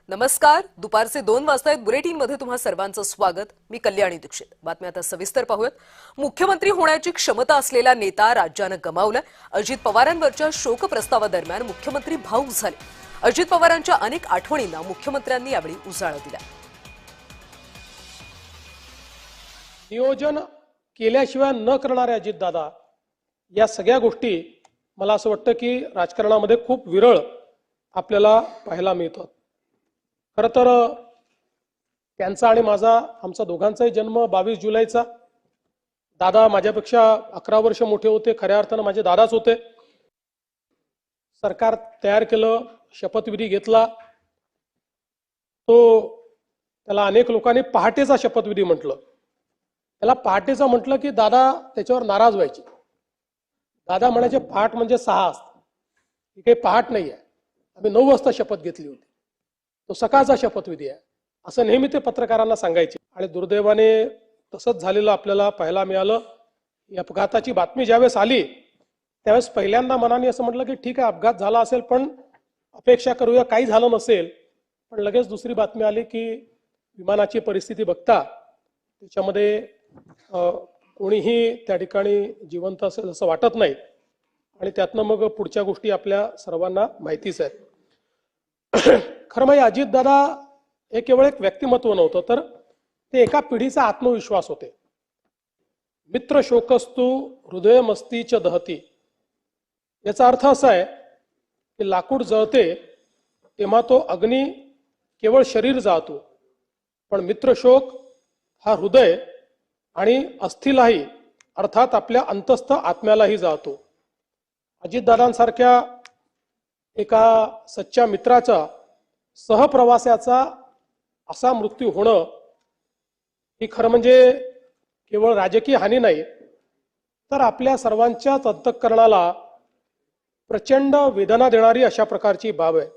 नमस्कार. दुपारचे 2 वाजता बुलेटिनमध्ये तुम्हा सर्वांचं स्वागत. मी कल्याणी दीक्षित. बातम्या आता सविस्तर पाहूयात. मुख्यमंत्री होण्याची क्षमता असलेला नेता राज्यानं गमावला. अजित पवारांवरच्या शोक प्रस्तावादरम्यान मुख्यमंत्री भावूक झाले. अजित पवारांच्या अनेक आठवणींना मुख्यमंत्र्यांनी यावेळी उजाळा दिला. नियोजन केल्याशिवाय न करणारे अजितदादा या सगळ्या गोष्टी मला असं वाटतं की राजकारणामध्ये खूप विरळ आपल्याला पाहायला मिळतात. खरं तर त्यांचा आणि आमचा दोघांचाही जन्म 22 जुलैचा. दादा माझ्यापेक्षा 11 वर्ष मोठे होते. खऱ्या अर्थानं माझे दादाच होते. सरकार तयार केलं, शपथविधी घेतला. त्याला अनेक लोकांनी पहाटेचा शपथविधी म्हटलं. त्याला पहाटेचा म्हटलं की दादा त्याच्यावर नाराज व्हायचे. दादा म्हणायचे पहाट म्हणजे 6 असतं. ही काही पहाट नाही आहे. आम्ही 9 वाजता शपथ घेतली होती. तो सकाळचा शपथविधी आहे असं नेहमी ते पत्रकारांना सांगायचे. आणि दुर्दैवाने तसंच झालेलं आपल्याला पाहायला मिळालं. या अपघाताची बातमी ज्यावेळेस आली त्यावेळेस पहिल्यांदा मनाने असं म्हटलं की ठीक आहे, अपघात झाला असेल पण अपेक्षा करूया काही झालं नसेल. पण लगेच दुसरी बातमी आली की विमानाची परिस्थिती बघता त्याच्यामध्ये कोणीही त्या ठिकाणी जिवंत असेल असं वाटत नाही. आणि त्यातनं मग पुढच्या गोष्टी आपल्या सर्वांना माहितीच आहेत. खरं म्हणजे अजितदादा हे केवळ एक व्यक्तिमत्व नव्हतं, तर ते एका पिढीचा आत्मविश्वास होते. मित्र शोकस्तु हृदयमस्तीच दहती. याचा अर्थ असा आहे की लाकूड जळते तेव्हा तो अग्नी केवळ शरीर जाळतो, पण मित्रशोक हा हृदय आणि अस्थिलाही अर्थात आपल्या अंतस्थ आत्म्यालाही जाळतो. अजितदादांसारख्या एका सच्च्या मित्राचा, सहप्रवासाचा असा मृत्यू होणं ही खरं म्हणजे केवळ राजकीय हानी नाही, तर आपल्या सर्वांच्याच अंतःकरणाला प्रचंड वेदना देणारी अशा प्रकारची बाब आहे.